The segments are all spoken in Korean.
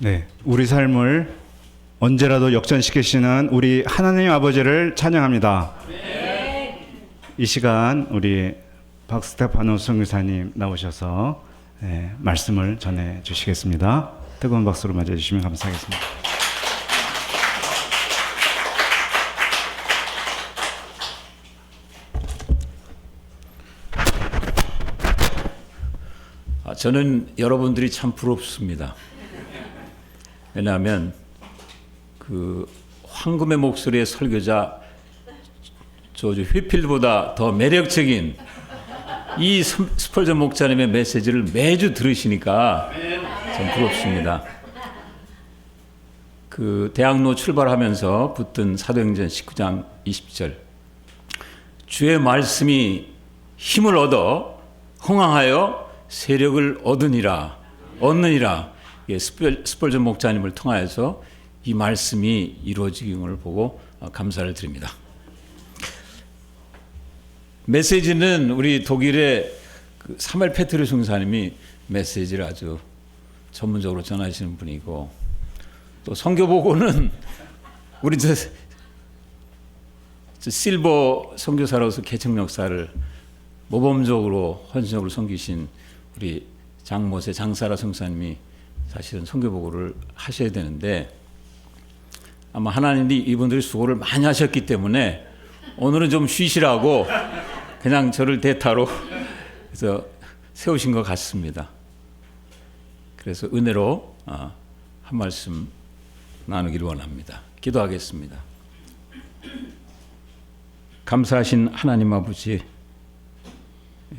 네, 우리 삶을 언제라도 역전시키시는 우리 하나님 아버지를 찬양합니다. 네. 이 시간 우리 박스테파노 선교사님 나오셔서 말씀을 전해 주시겠습니다. 뜨거운 박수로 맞아 주시면 감사하겠습니다. 저는 여러분들이 참 부럽습니다. 왜냐하면 그 황금의 목소리의 설교자 조지 휘필보다 더 매력적인 이 스펄전 목사님의 메시지를 매주 들으시니까 참 부럽습니다. 그 대학로 출발하면서 붙든 사도행전 19장 20절 주의 말씀이 힘을 얻어 흥황하여 세력을 얻느니라. 스펄전 목사님을 통하여서 이 말씀이 이루어지는 보고 감사를 드립니다. 메시지는 우리 독일의 그 사멜 페트르 중사님이 메시지를 아주 전문적으로 전하시는 분이고, 또 선교보고는 우리 실버 선교사로서 개척 역사를 모범적으로 헌신적으로 섬기신 우리 장모세 장사라 성사님이 사실은 선교보고를 하셔야 되는데, 아마 하나님이 이분들이 수고를 많이 하셨기 때문에 오늘은 좀 쉬시라고 그냥 저를 대타로 그래서 세우신 것 같습니다. 그래서 은혜로 한 말씀 나누기를 원합니다. 기도하겠습니다. 감사하신 하나님 아버지,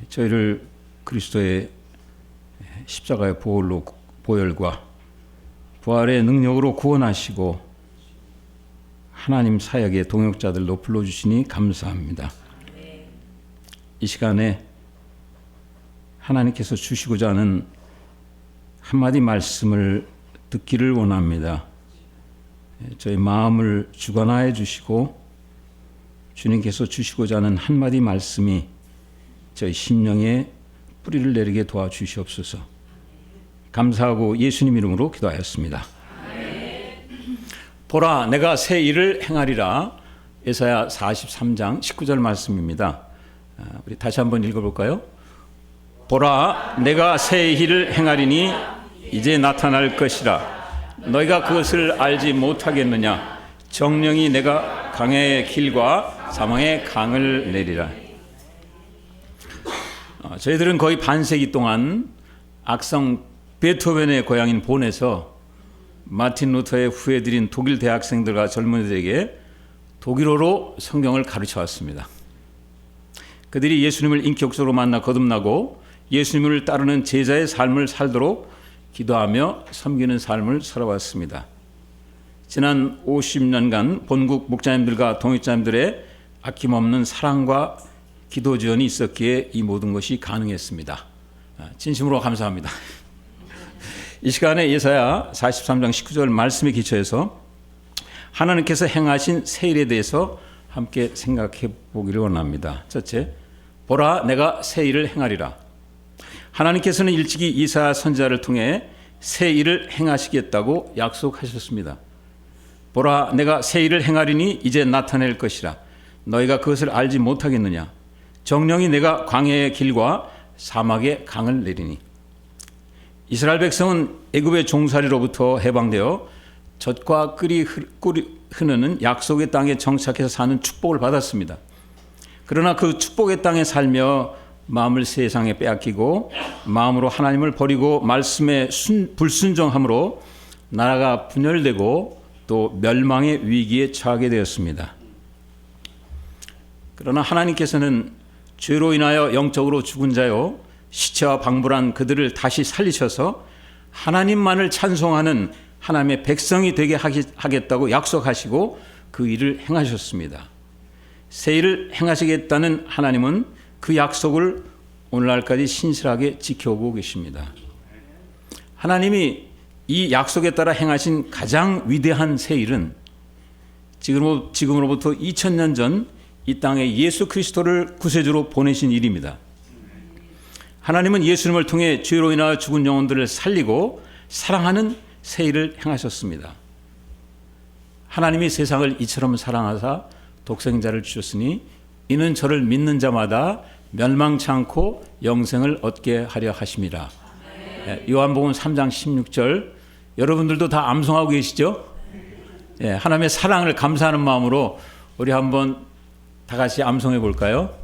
저희를 그리스도의 십자가의 보혈과 부활의 능력으로 구원하시고 하나님 사역의 동역자들로 불러주시니 감사합니다. 이 시간에 하나님께서 주시고자 하는 한마디 말씀을 듣기를 원합니다. 저희 마음을 주관하여 주시고 주님께서 주시고자 하는 한마디 말씀이 저희 심령에 뿌리를 내리게 도와주시옵소서. 감사하고 예수님 이름으로 기도하였습니다. 보라, 내가 새 일을 행하리라. 예사야 43장 19절 말씀입니다. 우리 다시 한번 읽어볼까요? 보라, 내가 새 일을 행하리니 이제 나타날 것이라. 너희가 그것을 알지 못하겠느냐? 정령이 내가 강의 길과 사망의 강을 내리라. 저희들은 거의 반세기 동안 악성 베토벤의 고향인 본에서 마틴 루터의 후예들인 독일 대학생들과 젊은이들에게 독일어로 성경을 가르쳐 왔습니다. 그들이 예수님을 인격적으로 만나 거듭나고 예수님을 따르는 제자의 삶을 살도록 기도하며 섬기는 삶을 살아왔습니다. 지난 50년간 본국 목자님들과 동역자님들의 아낌없는 사랑과 기도 지원이 있었기에 이 모든 것이 가능했습니다. 진심으로 감사합니다. 이 시간에 예사야 43장 19절 말씀에 기초해서 하나님께서 행하신 새 일에 대해서 함께 생각해 보기를 원합니다. 첫째, 보라, 내가 새 일을 행하리라. 하나님께서는 일찍이 이사야 선지자를 통해 새 일을 행하시겠다고 약속하셨습니다. 보라, 내가 새 일을 행하리니 이제 나타낼 것이라. 너희가 그것을 알지 못하겠느냐? 정령이 내가 광야의 길과 사막의 강을 내리니. 이스라엘 백성은 애굽의 종살이로부터 해방되어 젖과 꿀이 흐르는 약속의 땅에 정착해서 사는 축복을 받았습니다. 그러나 그 축복의 땅에 살며 마음을 세상에 빼앗기고 마음으로 하나님을 버리고 말씀에 불순종함으로 나라가 분열되고 또 멸망의 위기에 처하게 되었습니다. 그러나 하나님께서는 죄로 인하여 영적으로 죽은 자요 시체와 방불한 그들을 다시 살리셔서 하나님만을 찬송하는 하나님의 백성이 되게 하겠다고 약속하시고 그 일을 행하셨습니다. 새 일을 행하시겠다는 하나님은 그 약속을 오늘날까지 신실하게 지켜오고 계십니다. 하나님이 이 약속에 따라 행하신 가장 위대한 새 일은 지금으로부터 2000년 전 이 땅에 예수 그리스도를 구세주로 보내신 일입니다. 하나님은 예수님을 통해 죄로 인하여 죽은 영혼들을 살리고 사랑하는 새 일을 행하셨습니다. 하나님이 세상을 이처럼 사랑하사 독생자를 주셨으니 이는 저를 믿는 자마다 멸망치 않고 영생을 얻게 하려 하심이라. 요한복음 3장 16절 여러분들도 다 암송하고 계시죠? 하나님의 사랑을 감사하는 마음으로 우리 한번 다 같이 암송해 볼까요?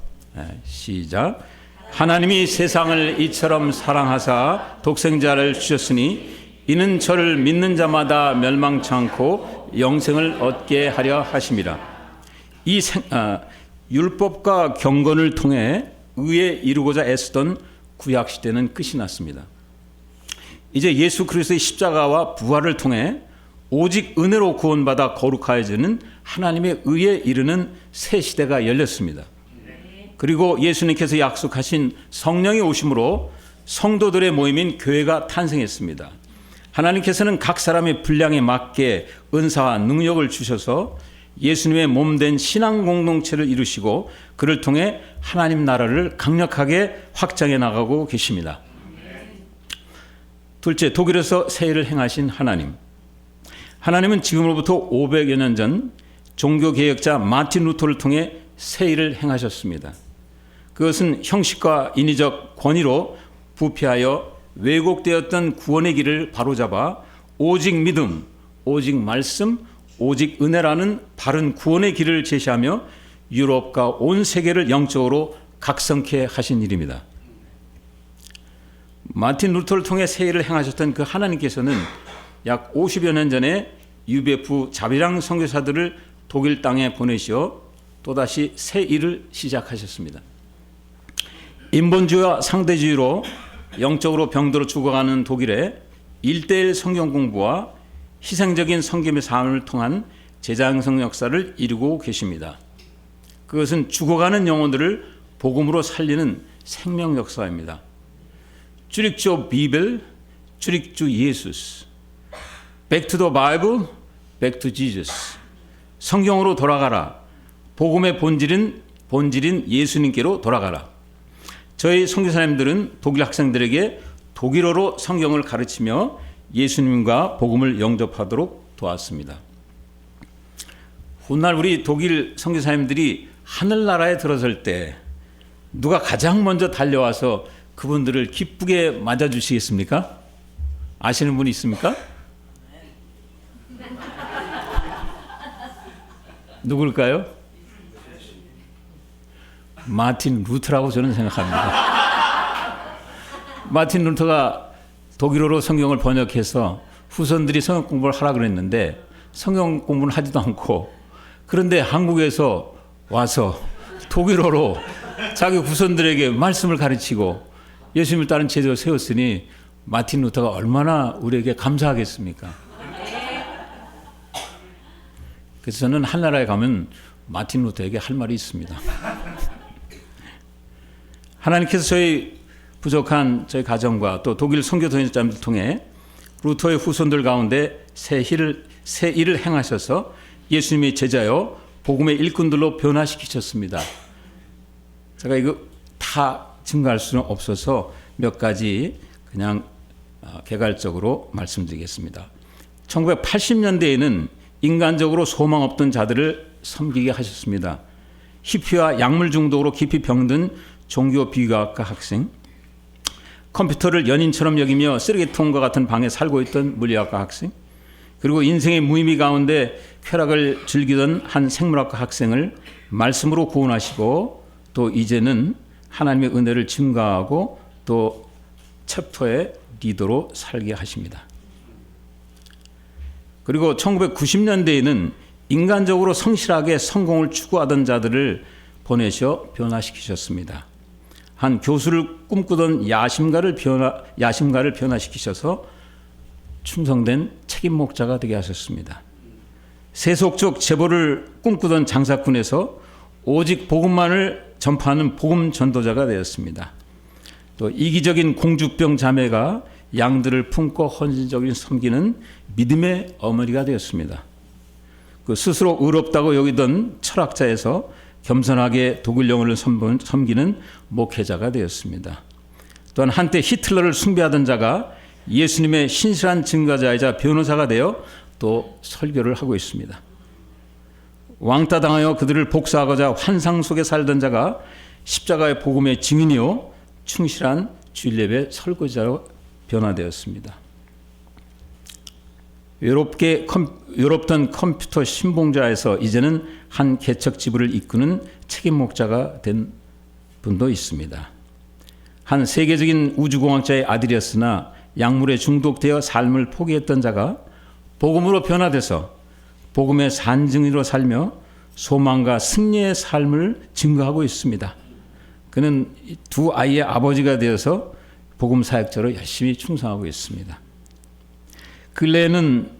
시작. 하나님이 세상을 이처럼 사랑하사 독생자를 주셨으니 이는 저를 믿는 자마다 멸망치 않고 영생을 얻게 하려 하심이라. 이 율법과 경건을 통해 의에 이루고자 애쓰던 구약 시대는 끝이 났습니다. 이제 예수 그리스도의 십자가와 부활을 통해 오직 은혜로 구원받아 거룩하여지는 하나님의 의에 이르는 새 시대가 열렸습니다. 그리고 예수님께서 약속하신 성령의 오심으로 성도들의 모임인 교회가 탄생했습니다. 하나님께서는 각 사람의 분량에 맞게 은사와 능력을 주셔서 예수님의 몸된 신앙 공동체를 이루시고 그를 통해 하나님 나라를 강력하게 확장해 나가고 계십니다. 둘째, 독일에서 새 일을 행하신 하나님. 하나님은 지금으로부터 500여 년 전 종교개혁자 마틴 루터를 통해 새 일을 행하셨습니다. 그것은 형식과 인위적 권위로 부패하여 왜곡되었던 구원의 길을 바로잡아 오직 믿음, 오직 말씀, 오직 은혜라는 바른 구원의 길을 제시하며 유럽과 온 세계를 영적으로 각성케 하신 일입니다. 마틴 루터를 통해 새 일을 행하셨던 그 하나님께서는 약 50여 년 전에 UBF 자비랑 선교사들을 독일 땅에 보내시어 또다시 새 일을 시작하셨습니다. 인본주의와 상대주의로 영적으로 병들어 죽어가는 독일에 1:1 성경 공부와 희생적인 성김의 삶을 통한 재장성 역사를 이루고 계십니다. 그것은 죽어가는 영혼들을 복음으로 살리는 생명 역사입니다. 주릭조 비벨, 주릭주 예수스, Back to the Bible, Back to Jesus. 성경으로 돌아가라. 복음의 본질인 예수님께로 돌아가라. 저희 선교사님들은 독일 학생들에게 독일어로 성경을 가르치며 예수님과 복음을 영접하도록 도왔습니다. 훗날 우리 독일 선교사님들이 하늘나라에 들어설 때 누가 가장 먼저 달려와서 그분들을 기쁘게 맞아주시겠습니까? 아시는 분이 있습니까? 누굴까요? 마틴 루터라고 저는 생각합니다. 마틴 루터가 독일어로 성경을 번역해서 후손들이 성경 공부를 하라 그랬는데 성경 공부는 하지도 않고 그런데 한국에서 와서 독일어로 자기 후손들에게 말씀을 가르치고 예수님을 따른 제도를 세웠으니 마틴 루터가 얼마나 우리에게 감사하겠습니까? 그래서 저는 한나라에 가면 마틴 루터에게 할 말이 있습니다. 하나님께서 저희 부족한 저희 가정과 또 독일 선교 동역자들을 통해 루터의 후손들 가운데 새 일을 행하셔서 예수님의 제자여 복음의 일꾼들로 변화시키셨습니다. 제가 이거 다 증거할 수는 없어서 몇 가지 그냥 개괄적으로 말씀드리겠습니다. 1980년대에는 인간적으로 소망 없던 자들을 섬기게 하셨습니다. 히피와 약물 중독으로 깊이 병든 종교 비과학과 학생, 컴퓨터를 연인처럼 여기며 쓰레기통과 같은 방에 살고 있던 물리학과 학생, 그리고 인생의 무의미 가운데 쾌락을 즐기던 한 생물학과 학생을 말씀으로 구원하시고 또 이제는 하나님의 은혜를 증가하고 또 챕터의 리더로 살게 하십니다. 그리고 1990년대에는 인간적으로 성실하게 성공을 추구하던 자들을 보내셔 변화시키셨습니다. 한 교수를 꿈꾸던 야심가를 변화시키셔서 충성된 책임 목자가 되게 하셨습니다. 세속적 재벌을 꿈꾸던 장사꾼에서 오직 복음만을 전파하는 복음 전도자가 되었습니다. 또 이기적인 공주병 자매가 양들을 품고 헌신적인 섬기는 믿음의 어머니가 되었습니다. 그 스스로 의롭다고 여기던 철학자에서 겸손하게 독일 영혼을 섬기는 목회자가 되었습니다. 또한 한때 히틀러를 숭배하던 자가 예수님의 신실한 증거자이자 변호사가 되어 또 설교를 하고 있습니다. 왕따 당하여 그들을 복수하고자 환상 속에 살던 자가 십자가의 복음의 증인이요 충실한 주일예배 설거지자로 변화되었습니다. 외롭던 컴퓨터 신봉자에서 이제는 한 개척 지부를 이끄는 책임 목자가 된 분도 있습니다. 한 세계적인 우주공학자의 아들이었으나 약물에 중독되어 삶을 포기했던 자가 복음으로 변화돼서 복음의 산증인으로 살며 소망과 승리의 삶을 증거하고 있습니다. 그는 두 아이의 아버지가 되어서 복음 사역자로 열심히 충성하고 있습니다. 근래에는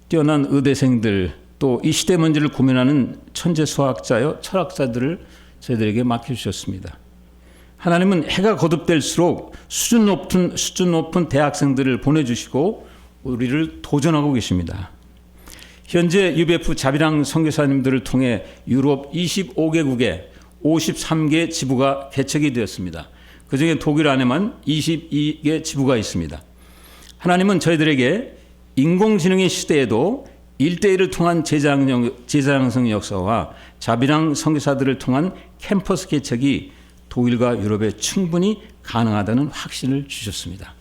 뛰어난 의대생들 또 이 시대 문제를 고민하는 천재 수학자여 철학자들을 저희들에게 맡겨주셨습니다. 하나님은 해가 거듭될수록 수준 높은 대학생들을 보내주시고 우리를 도전하고 계십니다. 현재 UBF 자비랑 선교사님들을 통해 유럽 25개국에 53개 지부가 개척이 되었습니다. 그중에 독일 안에만 22개 지부가 있습니다. 하나님은 저희들에게 인공지능의 시대에도 1대1을 통한 제자양성 역사와 자비랑 선교사들을 통한 캠퍼스 개척이 독일과 유럽에 충분히 가능하다는 확신을 주셨습니다.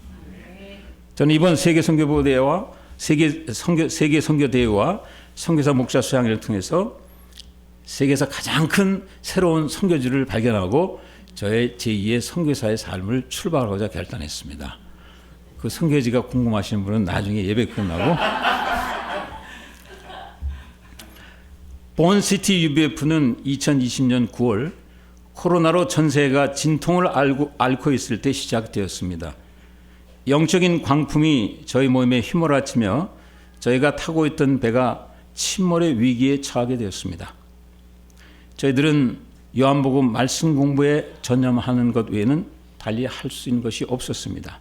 저는 이번 세계 선교대회와 세계 선교대회와 선교사 목자 수양회를 통해서 세계에서 가장 큰 새로운 선교지를 발견하고 저의 제2의 선교사의 삶을 출발하고자 결단했습니다. 그 선교지가 궁금하신 분은 나중에 예배 끝나고 본시티 UBF는 2020년 9월 코로나로 전 세계가 진통을 앓고 있을 때 시작되었습니다. 영적인 광풍이 저희 모임에 휘몰아치며 저희가 타고 있던 배가 침몰의 위기에 처하게 되었습니다. 저희들은 요한복음 말씀 공부에 전념하는 것 외에는 달리 할 수 있는 것이 없었습니다.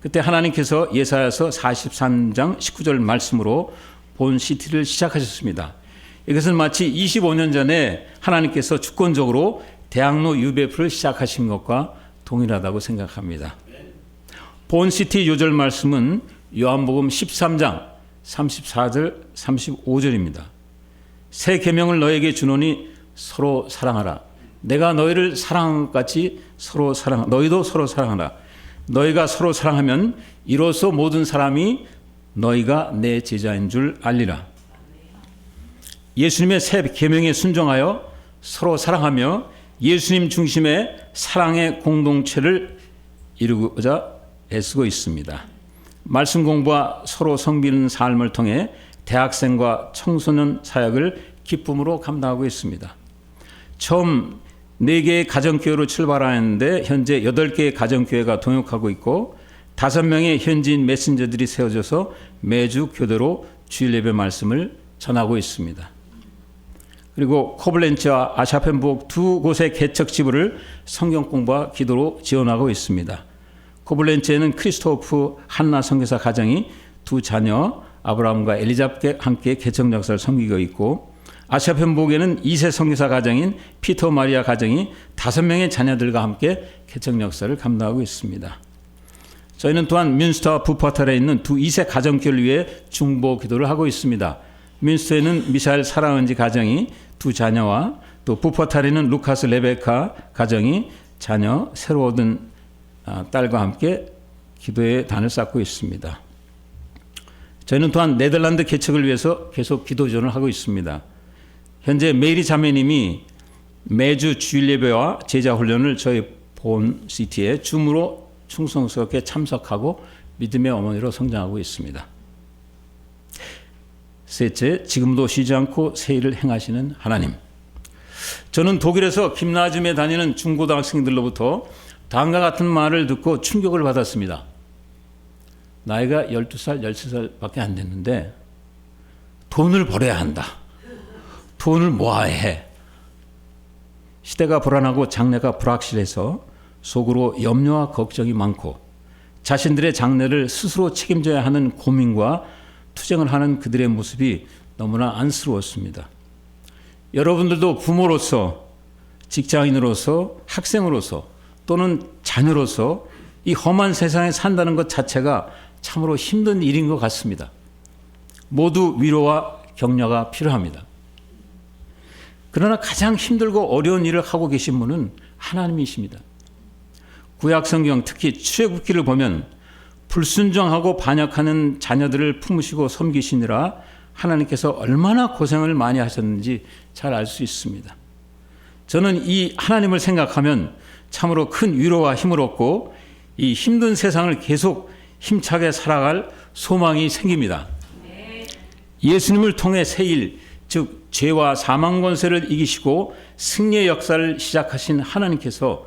그때 하나님께서 예사야서 43장 19절 말씀으로 본시티를 시작하셨습니다. 이것은 마치 25년 전에 하나님께서 주권적으로 대학로 UBF를 시작하신 것과 동일하다고 생각합니다. 본시티 요절 말씀은 요한복음 13장 34절 35절입니다. 새 계명을 너에게 주노니 서로 사랑하라. 내가 너희를 사랑한 것 같이 너희도 서로 사랑하라. 너희가 서로 사랑하면 이로써 모든 사람이 너희가 내 제자인 줄 알리라. 예수님의 새 계명에 순종하여 서로 사랑하며 예수님 중심의 사랑의 공동체를 이루고자 애쓰고 있습니다. 말씀 공부와 서로 성비는 삶을 통해 대학생과 청소년 사역을 기쁨으로 감당하고 있습니다. 처음 4개의 가정교회로 출발하였는데 현재 8개의 가정교회가 동역하고 있고 5명의 현지인 메신저들이 세워져서 매주 교대로 주일 예배 말씀을 전하고 있습니다. 그리고 코블렌츠와 아샤펜부르크 두 곳의 개척 지부를 성경 공부와 기도로 지원하고 있습니다. 코블렌츠에는 크리스토프 한나 선교사 가정이 두 자녀 아브라함과 엘리자벳과 함께 개척 역사를 섬기고 있고 아샤펜부르크에는 2세 선교사 가정인 피터 마리아 가정이 5명의 자녀들과 함께 개척 역사를 감당하고 있습니다. 저희는 또한 뮌스터와 부퍼탈에 있는 두 2세 가정교회를 위해 중보 기도를 하고 있습니다. 뮌스터에는 미샤엘 사랑은지 가정이 두 자녀와 또 부퍼탈에는 루카스 레베카 가정이 자녀 새로 얻은 딸과 함께 기도의 단을 쌓고 있습니다. 저희는 또한 네덜란드 개척을 위해서 계속 기도 지원을 하고 있습니다. 현재 메리 자매님이 매주 주일 예배와 제자 훈련을 저희 본시티에 줌으로 충성스럽게 참석하고 믿음의 어머니로 성장하고 있습니다. 셋째, 지금도 쉬지 않고 새 일을 행하시는 하나님. 저는 독일에서 김나즘에 다니는 중고등학생들로부터 다음과 같은 말을 듣고 충격을 받았습니다. 나이가 12살, 13살밖에 안 됐는데 돈을 벌어야 한다. 돈을 모아야 해. 시대가 불안하고 장래가 불확실해서 속으로 염려와 걱정이 많고 자신들의 장래를 스스로 책임져야 하는 고민과 투쟁을 하는 그들의 모습이 너무나 안쓰러웠습니다. 여러분들도 부모로서, 직장인으로서, 학생으로서 또는 자녀로서 이 험한 세상에 산다는 것 자체가 참으로 힘든 일인 것 같습니다. 모두 위로와 격려가 필요합니다. 그러나 가장 힘들고 어려운 일을 하고 계신 분은 하나님이십니다. 구약성경 특히 출애굽기를 보면 불순종하고 반역하는 자녀들을 품으시고 섬기시느라 하나님께서 얼마나 고생을 많이 하셨는지 잘 알 수 있습니다. 저는 이 하나님을 생각하면 참으로 큰 위로와 힘을 얻고 이 힘든 세상을 계속 힘차게 살아갈 소망이 생깁니다. 예수님을 통해 새 일, 즉 죄와 사망 권세를 이기시고 승리의 역사를 시작하신 하나님께서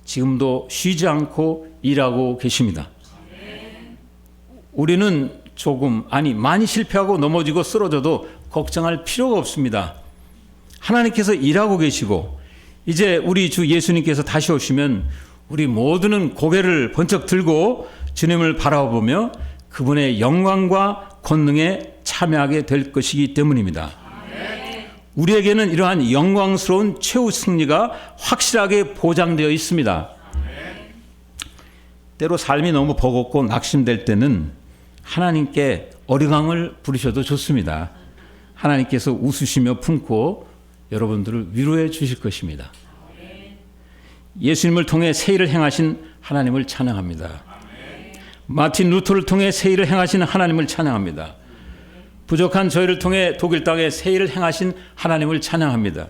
지금도 쉬지 않고 일하고 계십니다. 우리는 많이 실패하고 넘어지고 쓰러져도 걱정할 필요가 없습니다. 하나님께서 일하고 계시고 이제 우리 주 예수님께서 다시 오시면 우리 모두는 고개를 번쩍 들고 주님을 바라보며 그분의 영광과 권능에 참여하게 될 것이기 때문입니다. 우리에게는 이러한 영광스러운 최후 승리가 확실하게 보장되어 있습니다. 때로 삶이 너무 버겁고 낙심될 때는 하나님께 어리광을 부르셔도 좋습니다. 하나님께서 웃으시며 품고 여러분들을 위로해 주실 것입니다. 예수님을 통해 새 일을 행하신 하나님을 찬양합니다. 마틴 루터를 통해 새 일을 행하신 하나님을 찬양합니다. 부족한 저희를 통해 독일 땅에 새 일을 행하신 하나님을 찬양합니다.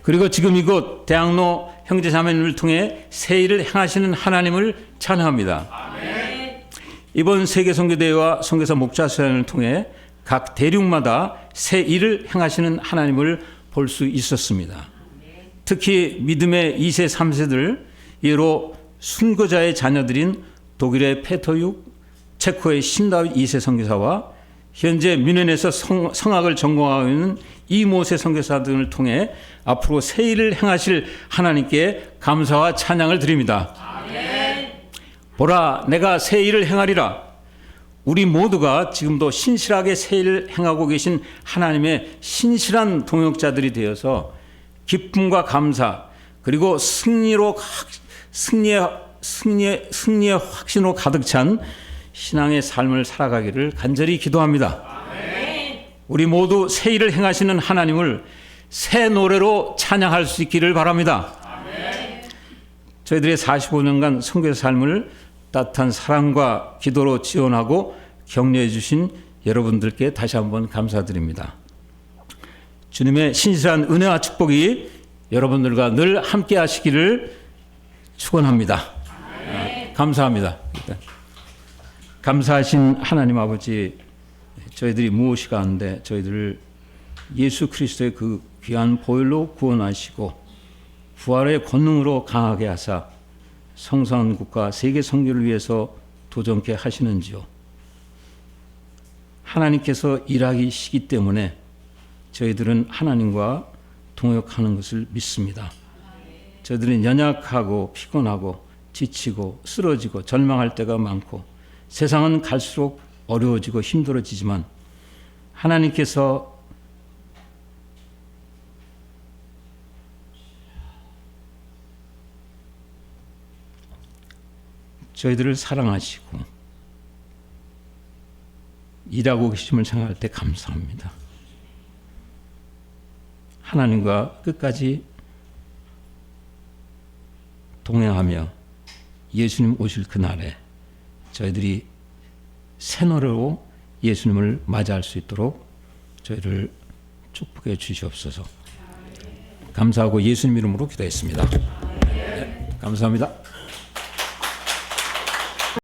그리고 지금 이곳 대학로 형제자매님을 통해 새 일을 행하시는 하나님을 찬양합니다. 이번 세계선교대회와 선교사 목자 수련을 통해 각 대륙마다 새 일을 행하시는 하나님을 볼 수 있었습니다. 특히 믿음의 2세, 3세들, 예로 순교자의 자녀들인 독일의 페터육, 체코의 신다윗 2세 선교사와 현재 뮌헨에서 성악을 전공하고 있는 이모세 선교사 등을 통해 앞으로 새 일을 행하실 하나님께 감사와 찬양을 드립니다. 보라, 내가 새 일을 행하리라. 우리 모두가 지금도 신실하게 새 일을 행하고 계신 하나님의 신실한 동역자들이 되어서 기쁨과 감사 그리고 승리의 확신으로 가득 찬 신앙의 삶을 살아가기를 간절히 기도합니다. 우리 모두 새 일을 행하시는 하나님을 새 노래로 찬양할 수 있기를 바랍니다. 저희들의 45년간 선교의 삶을 따뜻한 사랑과 기도로 지원하고 격려해 주신 여러분들께 다시 한번 감사드립니다. 주님의 신실한 은혜와 축복이 여러분들과 늘 함께 하시기를 축원합니다. 감사합니다. 감사하신 하나님 아버지, 저희들이 무엇이 가는데 저희들을 예수 그리스도의 그 귀한 보혈로 구원하시고 부활의 권능으로 강하게 하사 성산국과 세계 선교를 위해서 도전케 하시는지요. 하나님께서 일하시기 때문에 저희들은 하나님과 동역하는 것을 믿습니다. 저희들은 연약하고 피곤하고 지치고 쓰러지고 절망할 때가 많고 세상은 갈수록 어려워지고 힘들어지지만 하나님께서 저희들을 사랑하시고 일하고 계심을 생각할 때 감사합니다. 하나님과 끝까지 동행하며 예수님 오실 그날에 저희들이 새 노래로 예수님을 맞이할 수 있도록 저희를 축복해 주시옵소서. 감사하고 예수님 이름으로 기도했습니다. 네, 감사합니다.